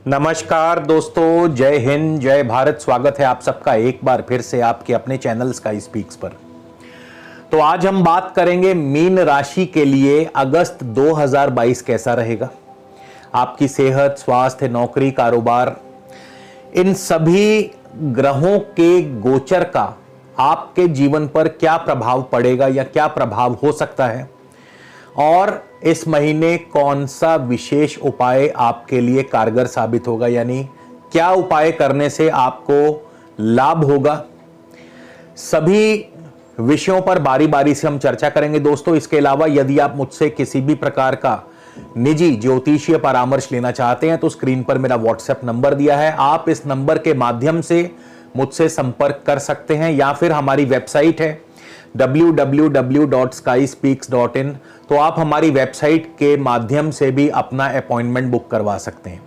नमस्कार दोस्तों, जय हिंद, जय भारत। स्वागत है आप सबका एक बार फिर से आपके अपने चैनल स्काई स्पीक्स पर। तो आज हम बात करेंगे मीन राशि के लिए अगस्त 2022 कैसा रहेगा। आपकी सेहत, स्वास्थ्य, नौकरी, कारोबार, इन सभी ग्रहों के गोचर का आपके जीवन पर क्या प्रभाव पड़ेगा या क्या प्रभाव हो सकता है, और इस महीने कौन सा विशेष उपाय आपके लिए कारगर साबित होगा, यानी क्या उपाय करने से आपको लाभ होगा। सभी विषयों पर बारी बारी से हम चर्चा करेंगे दोस्तों। इसके अलावा यदि आप मुझसे किसी भी प्रकार का निजी ज्योतिषीय परामर्श लेना चाहते हैं तो स्क्रीन पर मेरा व्हाट्सएप नंबर दिया है, आप इस नंबर के माध्यम से मुझसे संपर्क कर सकते हैं, या फिर हमारी वेबसाइट है www.skyspeaks.in, तो आप हमारी वेबसाइट के माध्यम से भी अपना अपॉइंटमेंट बुक करवा सकते हैं।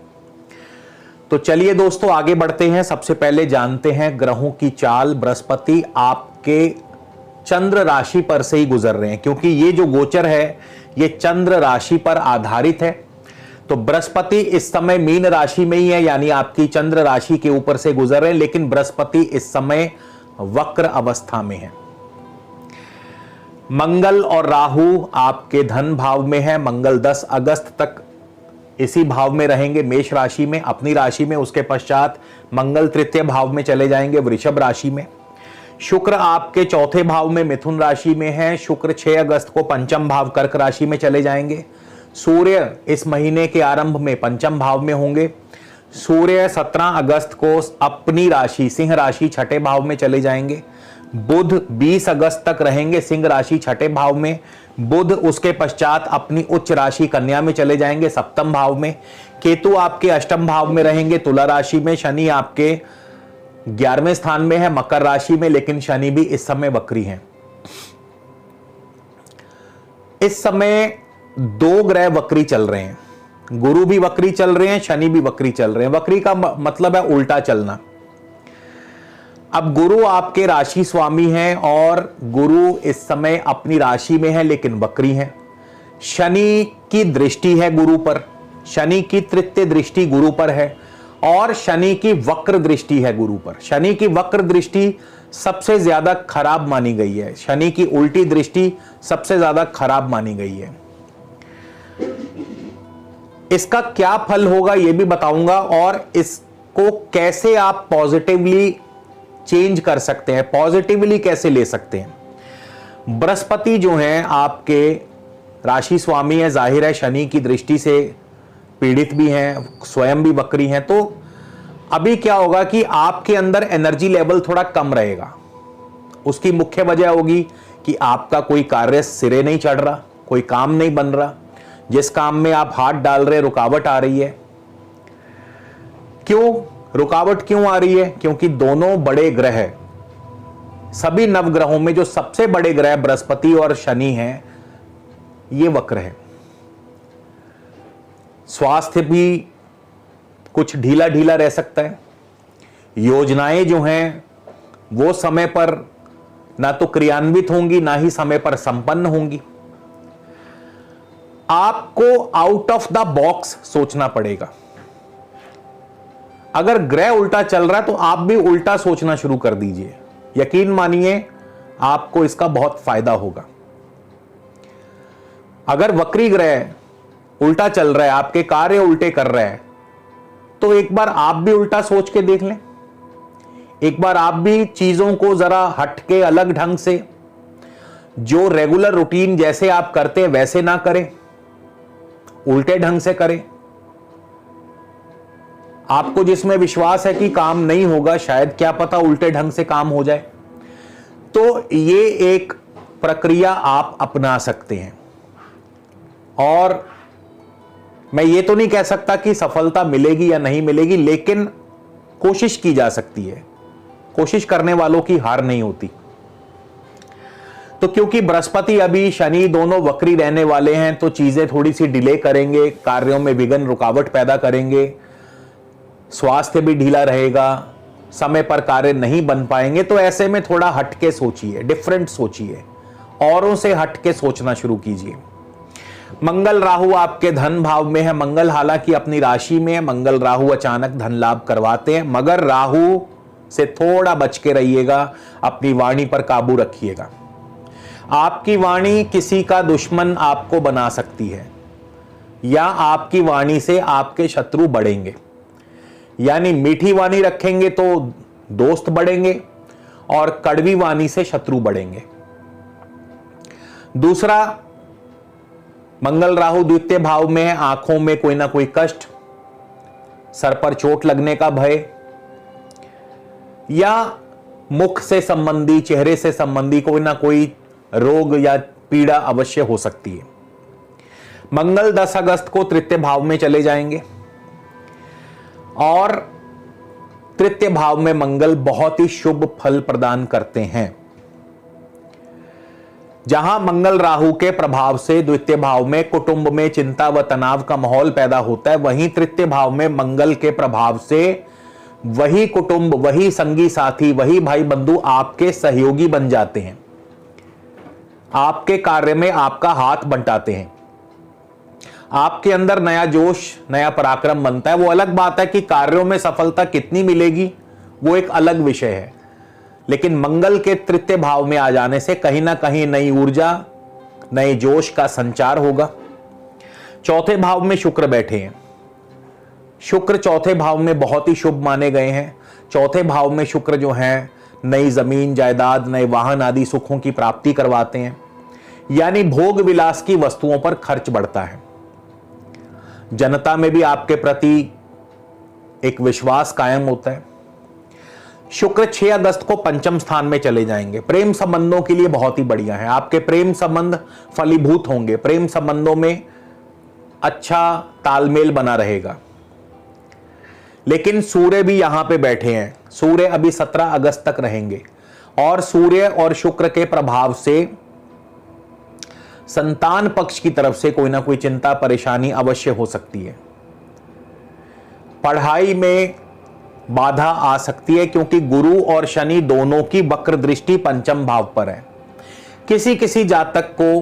तो चलिए दोस्तों आगे बढ़ते हैं। सबसे पहले जानते हैं ग्रहों की चाल। बृहस्पति आपके चंद्र राशि पर से ही गुजर रहे हैं, क्योंकि ये जो गोचर है ये चंद्र राशि पर आधारित है। तो बृहस्पति इस समय मीन राशि में ही है, यानी आपकी चंद्र राशि के ऊपर से गुजर रहे हैं, लेकिन बृहस्पति इस समय वक्र अवस्था में है। मंगल और राहु आपके धन भाव में है। मंगल 10 अगस्त तक इसी भाव में रहेंगे, मेष राशि में, अपनी राशि में। उसके पश्चात मंगल तृतीय भाव में चले जाएंगे, वृषभ राशि में। शुक्र आपके चौथे भाव में, मिथुन राशि में है। शुक्र 6 अगस्त को पंचम भाव कर्क राशि में चले जाएंगे। सूर्य इस महीने के आरंभ में पंचम भाव में होंगे। सूर्य 17 अगस्त को अपनी राशि सिंह राशि छठे भाव में चले जाएंगे। बुध 20 अगस्त तक रहेंगे सिंह राशि छठे भाव में। बुध उसके पश्चात अपनी उच्च राशि कन्या में चले जाएंगे, सप्तम भाव में। केतु आपके अष्टम भाव में रहेंगे, तुला राशि में। शनि आपके 11वें स्थान में है, मकर राशि में, लेकिन शनि भी इस समय वक्री हैं। इस समय दो ग्रह वक्री चल रहे हैं, गुरु भी वक्री चल रहे हैं, शनि भी वक्री चल रहे हैं। वक्री का मतलब है उल्टा चलना। अब गुरु आपके राशि स्वामी हैं और गुरु इस समय अपनी राशि में है लेकिन वक्री हैं। शनि की दृष्टि है गुरु पर, शनि की तृतीय दृष्टि गुरु पर है, और शनि की वक्र दृष्टि है गुरु पर। शनि की वक्र दृष्टि सबसे ज्यादा खराब मानी गई है, शनि की उल्टी दृष्टि सबसे ज्यादा खराब मानी गई है। इसका क्या फल होगा यह भी बताऊंगा, और इसको कैसे आप पॉजिटिवली चेंज कर सकते हैं, पॉजिटिवली कैसे ले सकते हैं। बृहस्पति जो हैं आपके राशि स्वामी है, जाहिर है शनि की दृष्टि से पीड़ित भी हैं, स्वयं भी वक्री हैं। तो अभी क्या होगा कि आपके अंदर एनर्जी लेवल थोड़ा कम रहेगा। उसकी मुख्य वजह होगी कि आपका कोई कार्य सिरे नहीं चढ़ रहा, कोई काम नहीं बन रहा, जिस काम में आप हाथ डाल रहे रुकावट आ रही है। क्यों रुकावट क्यों आ रही है? क्योंकि दोनों बड़े ग्रह, सभी नवग्रहों में जो सबसे बड़े ग्रह बृहस्पति और शनि हैं, ये वक्र है। स्वास्थ्य भी कुछ ढीला ढीला रह सकता है। योजनाएं जो हैं वो समय पर ना तो क्रियान्वित होंगी, ना ही समय पर संपन्न होंगी। आपको आउट ऑफ द बॉक्स सोचना पड़ेगा। अगर ग्रह उल्टा चल रहा है तो आप भी उल्टा सोचना शुरू कर दीजिए, यकीन मानिए आपको इसका बहुत फायदा होगा। अगर वक्री ग्रह उल्टा चल रहा है, आपके कार्य उल्टे कर रहा है, तो एक बार आप भी उल्टा सोच के देख लें। एक बार आप भी चीजों को जरा हटके अलग ढंग से, जो रेगुलर रूटीन जैसे आप करते हैं वैसे ना करें, उल्टे ढंग से करें। आपको जिसमें विश्वास है कि काम नहीं होगा, शायद क्या पता उल्टे ढंग से काम हो जाए। तो ये एक प्रक्रिया आप अपना सकते हैं, और मैं ये तो नहीं कह सकता कि सफलता मिलेगी या नहीं मिलेगी, लेकिन कोशिश की जा सकती है। कोशिश करने वालों की हार नहीं होती। तो क्योंकि बृहस्पति अभी शनि दोनों वक्री रहने वाले हैं, तो चीजें थोड़ी सी डिले करेंगे, कार्यों में विघ्न रुकावट पैदा करेंगे, स्वास्थ्य भी ढीला रहेगा, समय पर कार्य नहीं बन पाएंगे। तो ऐसे में थोड़ा हटके सोचिए, डिफरेंट सोचिए, औरों से हटके सोचना शुरू कीजिए। मंगल राहु आपके धन भाव में है। मंगल हालांकि अपनी राशि में है। मंगल राहु अचानक धन लाभ करवाते हैं, मगर राहु से थोड़ा बच के रहिएगा, अपनी वाणी पर काबू रखिएगा। आपकी वाणी किसी का दुश्मन आपको बना सकती है, या आपकी वाणी से आपके शत्रु बढ़ेंगे। यानी मीठी वाणी रखेंगे तो दोस्त बढ़ेंगे और कड़वी वाणी से शत्रु बढ़ेंगे। दूसरा, मंगल राहु द्वितीय भाव में है। आंखों में कोई ना कोई कष्ट, सर पर चोट लगने का भय, या मुख से संबंधी, चेहरे से संबंधी कोई ना कोई रोग या पीड़ा अवश्य हो सकती है। मंगल 10 अगस्त को तृतीय भाव में चले जाएंगे, और तृतीय भाव में मंगल बहुत ही शुभ फल प्रदान करते हैं। जहां मंगल राहु के प्रभाव से द्वितीय भाव में कुटुंब में चिंता व तनाव का माहौल पैदा होता है, वहीं तृतीय भाव में मंगल के प्रभाव से वही कुटुंब, वही संगी साथी, वही भाई बंधु आपके सहयोगी बन जाते हैं, आपके कार्य में आपका हाथ बंटाते हैं। आपके अंदर नया जोश, नया पराक्रम बनता है। वो अलग बात है कि कार्यों में सफलता कितनी मिलेगी, वो एक अलग विषय है, लेकिन मंगल के तृतीय भाव में आ जाने से कहीं ना कहीं नई ऊर्जा, नए जोश का संचार होगा। चौथे भाव में शुक्र बैठे हैं। शुक्र चौथे भाव में बहुत ही शुभ माने गए हैं। चौथे भाव में शुक्र जो है नई जमीन जायदाद, नए वाहन आदि सुखों की प्राप्ति करवाते हैं, यानी भोग विलास की वस्तुओं पर खर्च बढ़ता है। जनता में भी आपके प्रति एक विश्वास कायम होता है। शुक्र 6 अगस्त को पंचम स्थान में चले जाएंगे। प्रेम संबंधों के लिए बहुत ही बढ़िया है। आपके प्रेम संबंध फलीभूत होंगे, प्रेम संबंधों में अच्छा तालमेल बना रहेगा। लेकिन सूर्य भी यहां पे बैठे हैं। सूर्य अभी 17 अगस्त तक रहेंगे, और सूर्य और शुक्र के प्रभाव से संतान पक्ष की तरफ से कोई ना कोई चिंता परेशानी अवश्य हो सकती है। पढ़ाई में बाधा आ सकती है, क्योंकि गुरु और शनि दोनों की वक्र दृष्टि पंचम भाव पर है। किसी किसी जातक को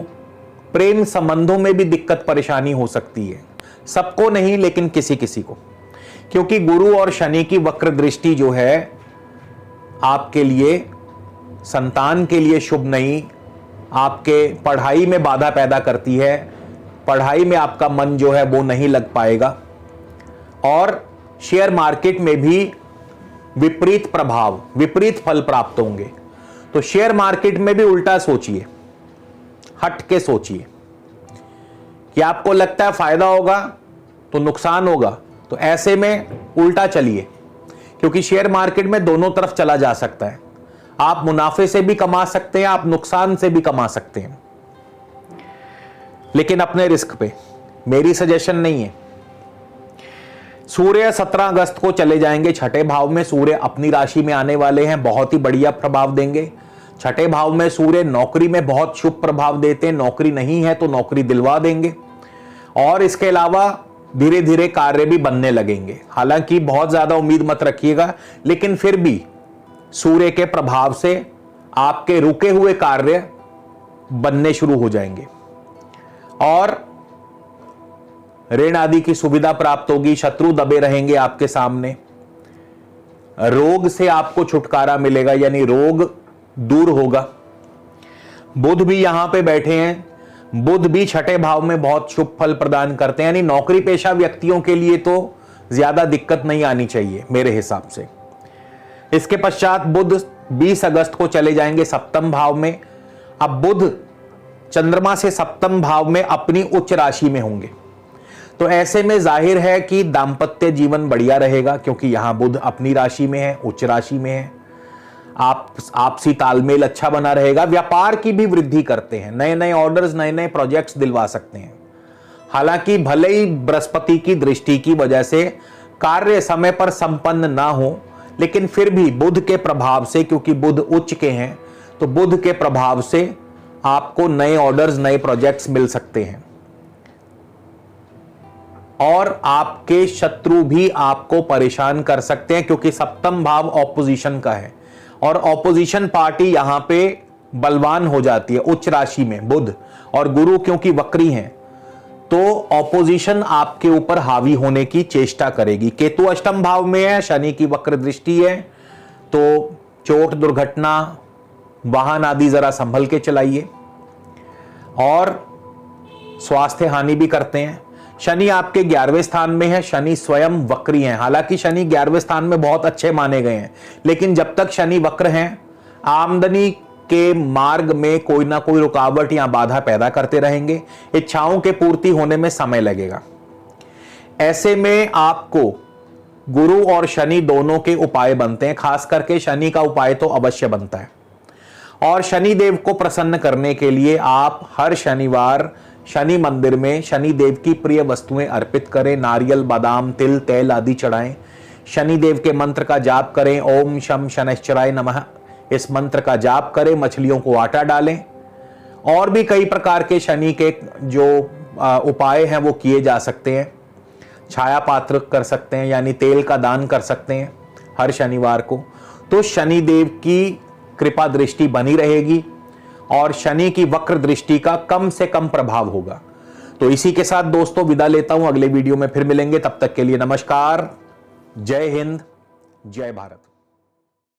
प्रेम संबंधों में भी दिक्कत परेशानी हो सकती है, सबको नहीं लेकिन किसी किसी को, क्योंकि गुरु और शनि की वक्र दृष्टि जो है आपके लिए, संतान के लिए शुभ नहीं, आपके पढ़ाई में बाधा पैदा करती है। पढ़ाई में आपका मन जो है वो नहीं लग पाएगा, और शेयर मार्केट में भी विपरीत प्रभाव, विपरीत फल प्राप्त होंगे। तो शेयर मार्केट में भी उल्टा सोचिए, हट के सोचिए कि आपको लगता है फायदा होगा तो नुकसान होगा, तो ऐसे में उल्टा चलिए, क्योंकि शेयर मार्केट में दोनों तरफ चला जा सकता है। आप मुनाफे से भी कमा सकते हैं, आप नुकसान से भी कमा सकते हैं, लेकिन अपने रिस्क पे। मेरी सजेशन नहीं है। सूर्य 17 अगस्त को चले जाएंगे छठे भाव में। सूर्य अपनी राशि में आने वाले हैं, बहुत ही बढ़िया प्रभाव देंगे। छठे भाव में सूर्य नौकरी में बहुत शुभ प्रभाव देते हैं। नौकरी नहीं है तो नौकरी दिलवा देंगे, और इसके अलावा धीरे धीरे कार्य भी बनने लगेंगे। हालांकि बहुत ज्यादा उम्मीद मत रखिएगा, लेकिन फिर भी सूर्य के प्रभाव से आपके रुके हुए कार्य बनने शुरू हो जाएंगे, और ऋण आदि की सुविधा प्राप्त होगी। शत्रु दबे रहेंगे आपके सामने। रोग से आपको छुटकारा मिलेगा, यानी रोग दूर होगा। बुध भी यहां पे बैठे हैं। बुध भी छठे भाव में बहुत शुभ फल प्रदान करते हैं, यानी नौकरी पेशा व्यक्तियों के लिए तो ज्यादा दिक्कत नहीं आनी चाहिए मेरे हिसाब से। इसके पश्चात बुध 20 अगस्त को चले जाएंगे सप्तम भाव में। अब बुध चंद्रमा से सप्तम भाव में अपनी उच्च राशि में होंगे, तो ऐसे में जाहिर है कि दाम्पत्य जीवन बढ़िया रहेगा, क्योंकि यहां बुध अपनी राशि में है, उच्च राशि में है। आपसी तालमेल अच्छा बना रहेगा। व्यापार की भी वृद्धि करते हैं, नए नए ऑर्डर्स, नए नए प्रोजेक्ट्स दिलवा सकते हैं। हालांकि भले ही बृहस्पति की दृष्टि की वजह से कार्य समय पर संपन्न ना हो, लेकिन फिर भी बुध के प्रभाव से, क्योंकि बुध उच्च के हैं, तो बुध के प्रभाव से आपको नए ऑर्डर्स, नए प्रोजेक्ट्स मिल सकते हैं। और आपके शत्रु भी आपको परेशान कर सकते हैं, क्योंकि सप्तम भाव ऑपोजिशन का है, और ऑपोजिशन पार्टी यहां पे बलवान हो जाती है उच्च राशि में बुध। और गुरु क्योंकि वक्री हैं, तो ऑपोजिशन आपके ऊपर हावी होने की चेष्टा करेगी। केतु अष्टम भाव में है, शनि की वक्र दृष्टि है, तो चोट दुर्घटना वाहन आदि जरा संभल के चलाइए, और स्वास्थ्य हानि भी करते हैं। शनि आपके 11वें स्थान में है, शनि स्वयं वक्री हैं। हालांकि शनि 11वें स्थान में बहुत अच्छे माने गए हैं, लेकिन जब तक शनि वक्र हैं आमदनी के मार्ग में कोई ना कोई रुकावट या बाधा पैदा करते रहेंगे। इच्छाओं के पूर्ति होने में समय लगेगा। ऐसे में आपको गुरु और शनि दोनों के उपाय बनते हैं, खास करके शनि का उपाय तो अवश्य बनता है। और शनि देव को प्रसन्न करने के लिए आप हर शनिवार शनि मंदिर में शनि देव की प्रिय वस्तुएं अर्पित करें। नारियल, बादाम, तिल, तेल आदि चढ़ाएं। शनि देव के मंत्र का जाप करें, ओम शम शनैश्चराय नमः, इस मंत्र का जाप करें। मछलियों को आटा डालें। और भी कई प्रकार के शनि के जो उपाय हैं वो किए जा सकते हैं। छाया पात्र कर सकते हैं, यानी तेल का दान कर सकते हैं हर शनिवार को। तो शनि देव की कृपा दृष्टि बनी रहेगी और शनि की वक्र दृष्टि का कम से कम प्रभाव होगा। तो इसी के साथ दोस्तों विदा लेता हूं, अगले वीडियो में फिर मिलेंगे। तब तक के लिए नमस्कार, जय हिंद, जय भारत।